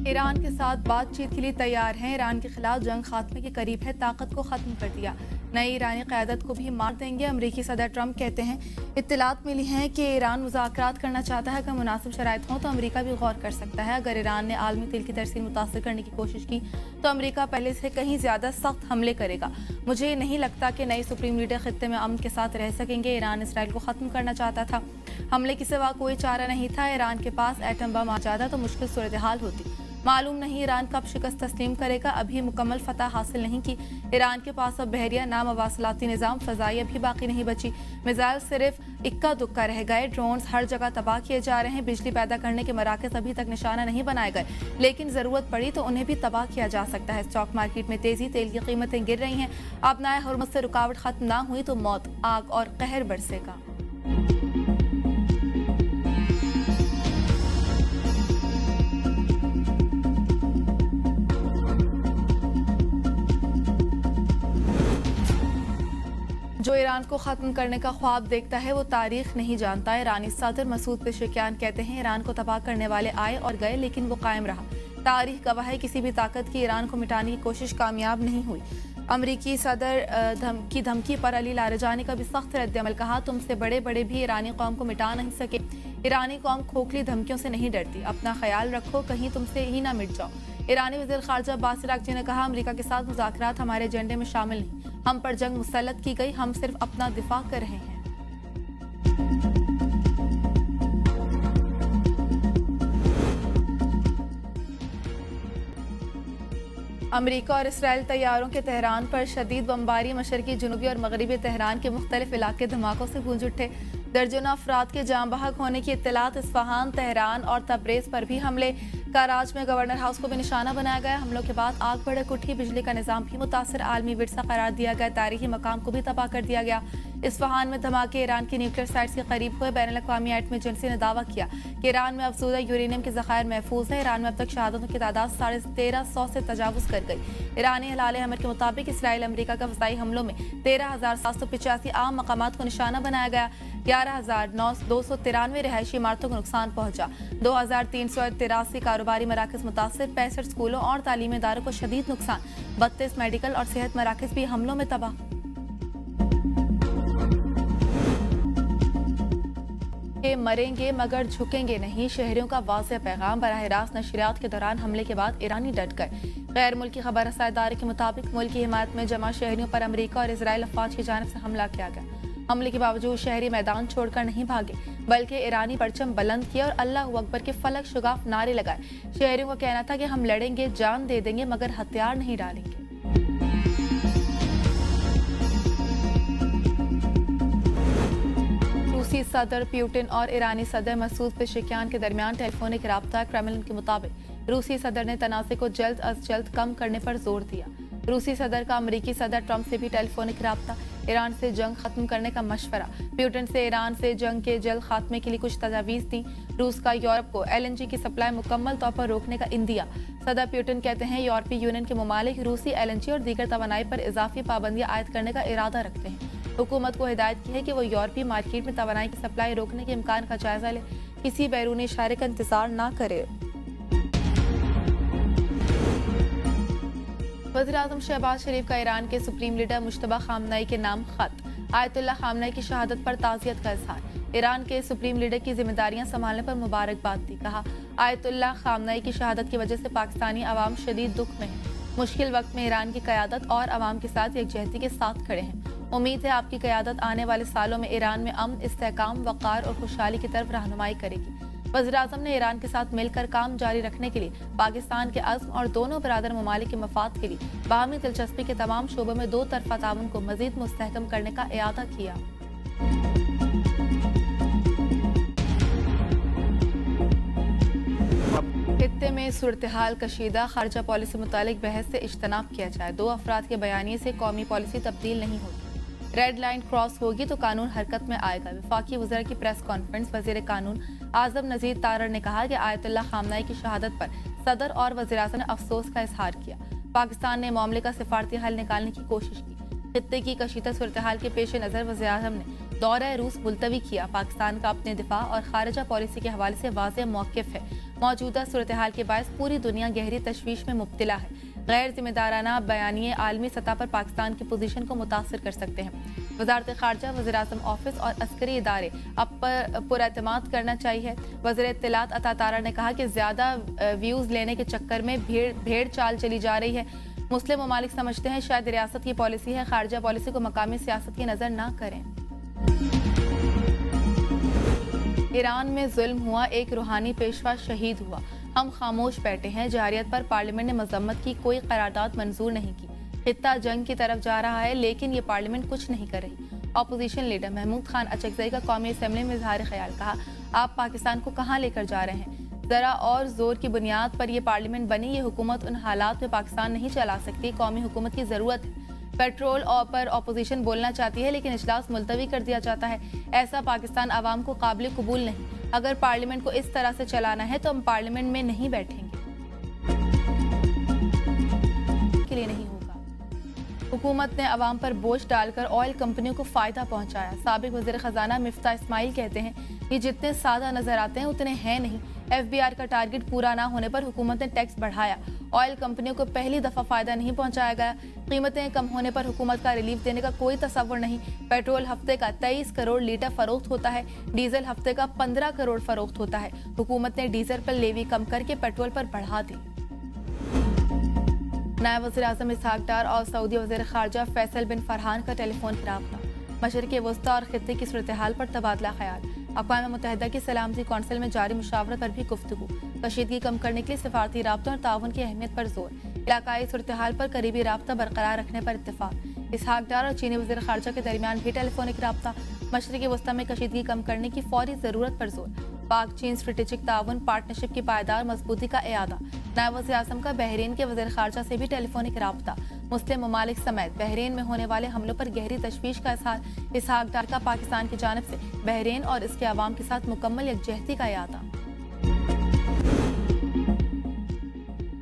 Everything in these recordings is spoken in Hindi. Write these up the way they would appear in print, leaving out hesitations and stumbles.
ईरान के साथ बातचीत के लिए तैयार हैं। ईरान के खिलाफ जंग खात्मे के करीब है, ताकत को खत्म कर दिया। नई ईरानी क़यादत को भी मार देंगे। अमरीकी सदर ट्रंप कहते हैं इत्तलात मिली हैं कि ईरान मुज़ाकरात करना चाहता है। अगर मुनासिब शराइत हों तो अमरीका भी गौर कर सकता है। अगर ईरान ने आलमी तेल की तरसील मुतासर करने की कोशिश की तो अमरीका पहले से कहीं ज़्यादा सख्त हमले करेगा। मुझे नहीं लगता कि नई सुप्रीम लीडर खित्ते में अमन के साथ रह सकेंगे। ईरान इसराइल को ख़त्म करना चाहता था। हमले के सिवा कोई चारा नहीं था। ईरान के पास एटम बम आ जाता तो मुश्किल सूरत हाल होती। मालूम नहीं ईरान कब शिकस्त तस्लीम करेगा। अभी मुकम्मल फतह हासिल नहीं की। ईरान के पास अब बहरिया नामवासलाती निज़ाम, फ़ज़ाई अभी बाकी नहीं बची। मिसाइल सिर्फ इक्का दुक्का रह गए। ड्रोन्स हर जगह तबाह किए जा रहे हैं। बिजली पैदा करने के मराकज़ अभी तक निशाना नहीं बनाए गए, लेकिन ज़रूरत पड़ी तो उन्हें भी तबाह किया जा सकता है। स्टॉक मार्केट में तेज़ी, तेल की कीमतें गिर रही हैं। अपनाए हुर्मत से रुकावट खत्म ना हुई तो मौत, आग और कहर बरसेगा। जो ईरान को ख़त्म करने का ख्वाब देखता है वो तारीख नहीं जानता। ईरानी सदर मसूद पेशेकियान कहते हैं ईरान को तबाह करने वाले आए और गए, लेकिन वो कायम रहा। तारीख गवाह है किसी भी ताकत की ईरान को मिटाने की कोशिश कामयाब नहीं हुई। अमरीकी सदर की धमकी पर अली लारजानी का भी सख्त रद्दअमल। कहा तुमसे बड़े बड़े भी ईरानी कौम को मिटा नहीं सके। ईरानी कौम खोखली धमकियों से नहीं डरती। अपना ख्याल रखो, कहीं तुमसे ही ना मिट जाओ। ईरानी वज़ीर ख़ारजा अब्बास अराग़ची ने कहा अमरीका के साथ मुज़ाकरात हमारे एजेंडे में शामिल नहीं। हम पर जंग मुसल्लत की गई, हम सिर्फ अपना दिफा कर रहे हैं। अमरीका और इसराइल तैयारों के तेहरान पर शदीद बमबारी। मशरकी, जनूबी और मगरबी तेहरान के मुख्तलिफ इलाके धमाकों से गूंज उठे। दर्जनों अफराद के जाम बहक होने की इत्तलात। इस्फहान, तेहरान और तबरेज़ पर भी हमले। कराच में गवर्नर हाउस को भी निशाना बनाया गया। हमलों के बाद आग भड़क उठी। बिजली का निज़ाम भी मुतासर। आलमी विरसा करार दिया गया। तारीखी मकाम को भी तबाह कर दिया गया। इस्फहान में धमाके ईरान की न्यूक्लियर साइट्स के करीब हुए। बैनुल-अक़वामी एटमी एजेंसी ने दावा किया कि ईरान में अफजूदा यूरेनियम के ज़खायर महफूज है। ईरान में अब तक शहादतों की तादाद 1350 से तजावुज़ कर गई। ईरानी हलाल अमर के मुताबिक इसराइल अमरीका का फ़ज़ाई हमलों में 13,785 आम मकामात को निशाना बनाया गया। 11,293 रिहायशी इमारतों को नुकसान पहुंचा। 2,383 कारोबारी मराकज़ मुतासिर। 65 स्कूलों और तालीमी इदारों को शदीद नुकसान। 32 मेडिकल और सेहत मराकज़ भी हमलों में तबाह। मरेंगे मगर झुकेंगे नहीं, शहरियों का वाज़ेह पैगाम। बराह रास्त नशरियात के दौरान हमले के बाद ईरानी डट गए। गैर मुल्की खबर रसाई इदारे के मुताबिक मुल्क की हिमायत में जमा शहरियों पर अमरीका और इसराइल अफवाज की जानिब से हमला किया गया। हमले के बावजूद शहरी मैदान छोड़कर नहीं भागे, बल्कि ईरानी परचम बुलंद किया और अल्लाह अकबर के फलक शुगाफ नारे लगाए। शहरियों का कहना था कि हम लड़ेंगे, जान दे देंगे, मगर हथियार नहीं डालेंगे। रूसी सदर पुतिन और ईरानी सदर मसूद पेशेकियान के दरमियान टेलीफोनिक राब्ता। क्रेमलिन के मुताबिक रूसी सदर ने तनाज़े को जल्द अज जल्द कम करने पर जोर दिया। रूसी सदर का अमरीकी सदर ट्रंप से भी टेलीफोनिक राब्ता। ईरान से जंग खत्म करने का मशवरा। पुतिन से ईरान से जंग के जल्द खात्मे के लिए कुछ तजावीज़ दी। रूस का यूरोप को LNG की सप्लाई मुकम्मल तौर पर रोकने का इंदिया। सदर पुतिन कहते हैं यूरोपीय यूनियन के ममालिक रूसी LNG और दीगर तवानाई पर इजाफी पाबंदियां आयद करने का इरादा रखते हैं। हुकूमत को हिदायत की है कि वो यूरोपीय मार्केट में तवानाई की सप्लाई रोकने के इम्कान का जायजा ले, किसी बैरूनी इशारे का इंतजार ना करे। वज़ीर-ए-आज़म शहबाज शरीफ का ईरान के सुप्रीम लीडर मुश्तबा खामनई के नाम खत। आयतुल्लाह खामनई की शहादत पर ताज़ियत का इज़हार। ईरान के सुप्रीम लीडर की जिम्मेदारियां संभालने पर मुबारकबाद दी। कहा आयतुल्लाह खामनई की शहादत की वजह से पाकिस्तानी अवाम शदीद दुख में है। मुश्किल वक्त में ईरान की क़यादत और अवाम के साथ यकजहती के साथ खड़े हैं। उम्मीद है आपकी क़यादत आने वाले सालों में ईरान में अमन, इस्तेहकाम, वक़ार और खुशहाली की तरफ रहनुमाई करेगी। वज़ीर-ए-आज़म ने ईरान के साथ मिलकर काम जारी रखने के लिए पाकिस्तान के अज़्म और दोनों बरादर ममालिक के मफाद के लिए बाहमी दिलचस्पी के तमाम शोबों में दो तरफ़ा ताउन को मज़ीद मुस्तहकम करने का इरादा किया। खित्ते में सूरत हाल कशीदा। खारजा पॉलिसी से मुतालिक बहस से इज्तनाब किया जाए। 2 अफराद के बयानिए से कौमी पॉलिसी तब्दील नहीं होती। रेड लाइन क्रॉस होगी तो कानून हरकत में आएगा। वफाकी वज़ीर की प्रेस कॉन्फ्रेंस। वज़ीर कानून आज़म नज़ीर तारड़ ने कहा कि आयतुल्लाह खामनई की शहादत पर सदर और वज़ीर-ए-आज़म ने अफसोस का इजहार किया। पाकिस्तान ने मामले का सिफारती हल निकालने की कोशिश की। खित्ते की कशीदा सूरत हाल के पेश नज़र वज़ीर-ए-आज़म ने दौरा रूस मुलतवी किया। पाकिस्तान का अपने दिफा और खारजा पॉलिसी के हवाले से वाज़ेह मौक़िफ़ है। मौजूदा सूरत हाल के बायस पूरी दुनिया गहरी तशवीश में मुब्तला है। गैर जिम्मेदाराना बयानिए आलमी सतह पर पाकिस्तान की पोजीशन को मुतासर कर सकते हैं। वज़ारत ख़ारजा, वज़ीर-ए-आज़म ऑफिस और अस्करी इदारे अब पर पुरएतमाद करना चाहिए। वज़ीर इत्तलात अता तारा ने कहा कि ज़्यादा व्यूज़ लेने के चक्कर में भेड़ चाल चली जा रही है। मुस्लिम ममालिक समझते हैं शायद रियासत की पॉलिसी है, खारजा पॉलिसी को मकामी सियासत की नज़र ना करें। ईरान में जुल्म हुआ, एक रूहानी पेशवा शहीद हुआ। हम खामोश बैठे हैं। जहरियत पर पार्लियामेंट ने मजम्मत की, कोई करारदाद मंजूर नहीं की। खित्ता जंग की तरफ जा रहा है, लेकिन ये पार्लियामेंट कुछ नहीं कर रही। अपोजिशन लीडर महमूद खान अचकजई का कौमी असम्बली में इजहार ख्याल, कहा आप पाकिस्तान को कहाँ लेकर जा रहे हैं? जरा और जोर की बुनियाद पर यह पार्लियामेंट बनी। ये हुकूमत उन हालात में पाकिस्तान नहीं चला सकती। कौमी हुकूमत की जरूरत है। पेट्रोल पर अपोजिशन बोलना चाहती है, लेकिन इजलास मुलतवी कर दिया जाता है। ऐसा पाकिस्तान आवाम को काबिल कबूल नहीं। अगर पार्लियामेंट को इस तरह से चलाना है तो हम पार्लियामेंट में नहीं बैठेंगे, के लिए नहीं होगा। हुकूमत ने अवाम पर बोझ डालकर ऑयल कंपनियों को फायदा पहुंचाया। साबिक वज़ीर खजाना मिफ्ता इस्माइल कहते हैं ये जितने सादा नजर आते हैं उतने हैं नहीं। FBR का टारगेट पूरा ना होने पर हुकूमत ने टैक्स बढ़ाया। ऑयल कंपनियों को पहली दफा फायदा नहीं पहुंचाया गया। कीमतें कम होने पर हुकूमत का रिलीफ देने का कोई तसव्वुर नहीं। पेट्रोल हफ्ते का 23 करोड़ लीटर फरोख्त होता है। डीजल हफ्ते का 15 करोड़ फरोख्त होता है। हुकूमत ने डीजल पर लेवी कम करके पेट्रोल पर बढ़ा दी। नायब वज़ीर-ए-आज़म इसहाक डार और सऊदी वज़ीर ख़ारजा फैसल बिन फरहान का टेलीफोन रब्ता। मशरिक़ वस्ता और खित्ते की सूरत हाल पर तबादला ख्याल। अक़वाम मुत्तहिदा की सलामती कौंसिल में जारी मुशावरत पर भी गुफ्तगू। कशीदगी कम करने के लिए सिफारती राब्तों और ताउन की अहमियत पर जोर। इलाकाई सूरत हाल पर करीबी राब्ता बरकरार रखने पर इत्तेफाक। इसहाक डार और चीनी वज़ीर ख़ारजा के दरमियान भी टेलीफोनिक राब्ता। मशरिक़ वस्ता में कशीदगी कम करने की फौरी ज़रूरत पर जोर। पाक चीन स्ट्रेटेजिक ताउन पार्टनरशिप की पायदार मजबूती का इयादा। नायब वज़ीर-ए-आज़म का बहरीन के वज़ीर ख़ारजा से भी टेलीफोनिक राब्ता। मुस्लिम ममालिक समेत बहरीन में होने वाले हमलों पर गहरी तशवीश का इजहार। इसहाक डार का पाकिस्तान की जानिब से बहरीन और इसके अवाम के साथ मुकम्मल यकजहती का इयादा।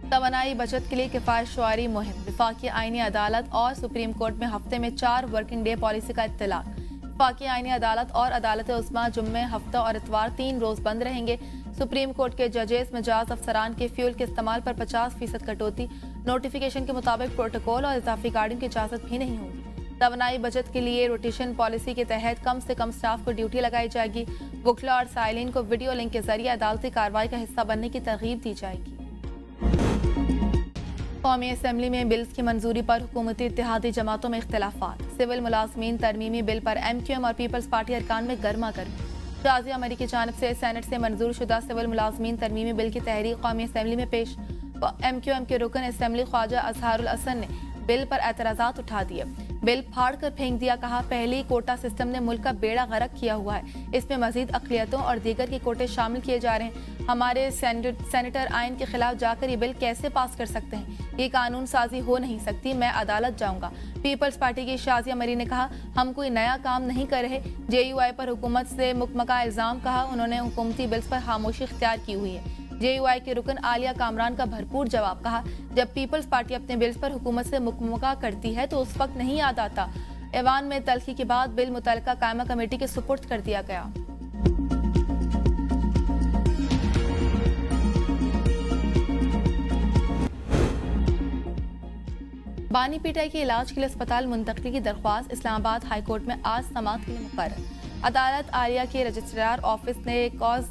तवानाई बचत के लिए किफ़ायत शुआरी मुहिम। वफाकी आईनी अदालत और सुप्रीम कोर्ट में हफ्ते में 4 वर्किंग डे पॉलिसी का इत्तलाक। वफाकी आईनी अदालत और अदालत उस्मा जुम्मे, हफ्ता और इतवार 3 रोज बंद रहेंगे। सुप्रीम कोर्ट के जजेस मिजाज अफसरान के फ्यूल के इस्तेमाल पर 50% कटौती। नोटिफिकेशन के मुताबिक प्रोटोकॉल और इजाफी गाड़ियों की इजाजत भी नहीं होगी। तवानाई बचत के लिए रोटेशन पॉलिसी के तहत कम से कम स्टाफ को ड्यूटी लगाई जाएगी। वकला और साइलिन को वीडियो लिंक के जरिए अदालती कार्रवाई का हिस्सा बनने की तरगीब दी जाएगी। कौमी असम्बली में बिल्स की मंजूरी पर हुकूमती इत्तेहादी जमातों में इख्तिलाफात। सिविल मुलाजमीन तरमीमी बिल पर MQM और पीपल्स पार्टी अरकान में गर्मा गर्मी। शाज़िया अमरी की जानिब से सेनेट से मंजूर शुदा सिविल मुलाजमीन तरमीमी बिल की तहरीक कौमी असम्बली में पेश। MQM के रुकन असम्बली ख्वाजा अजहारुल हसन ने बिल पर एतराज़ात उठा दिए। बिल फाड़ कर फेंक दिया। कहा पहले ही कोटा सिस्टम ने मुल्क का बेड़ा गर्क किया हुआ है। इसमें मजीद अक़लियतों और दीगर के कोटे शामिल किए जा रहे हैं। हमारे सेनेटर आइन के खिलाफ जाकर ये बिल कैसे पास कर सकते हैं? ये कानून साजी हो नहीं सकती। मैं अदालत जाऊंगा। पीपल्स पार्टी की शाज़िया मरी ने कहा हम कोई नया काम नहीं कर रहे। JUI पर हुकूमत से मुकमका इल्ज़ाम। कहा उन्होंने हुकूमती बिल्स पर खामोशी इख्तियार की हुई है। JUI के रुकन आलिया कामरान का भरपूर जवाब। कहा जब पीपल्स पार्टी अपने बिल्स पर हुकूमत से मुकमका करती है तो उस वक्त नहीं याद आता। ऐवान में तल्खी के बाद बिल मुतल्लिका कायमा कमेटी के सुपुर्द कर दिया गया। बानी पीटाई के इलाज के लिए अस्पताल मुंतकली की दरख्वास्त इस्लामाबाद हाई कोर्ट में आज समाअत के लिए मुकर्रर। अदालत आलिया के रजिस्ट्रार ऑफिस ने कॉज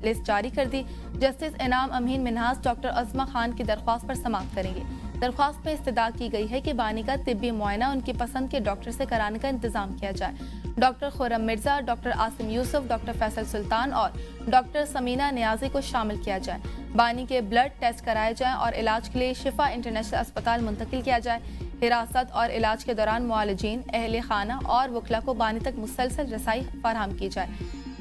लिस्ट जारी कर दी। जस्टिस इनाम अमीन मिन्हास डॉक्टर अज़मा खान की दरख्वास्त पर समाअत करेंगे। दरख्वास्त में इस्तदा की गई है कि बानी का तिब्बी मुआयना उनकी पसंद के डॉक्टर से कराने का इंतजाम किया जाए। Doctor Khurram Mirza, doctor Asim Yusuf, doctor Faisal Sultan और डॉक्टर समीना नियाजी को शामिल किया जाए। बानी के ब्लड टेस्ट कराए जाएं और इलाज के लिए शिफा इंटरनेशनल अस्पताल मुंतकिल किया जाए। हिरासत और इलाज के दौरान मुआलिजीन, अहले खाना और वकला को बानी तक मुसलसल रसाई फराहम की जाए।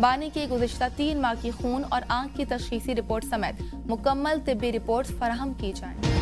बानी की गुज़िश्ता 3 माह की खून और आँख की तशख़ीसी रिपोर्ट समेत मुकम्मल तिब्बी रिपोर्ट फराहम की जाए।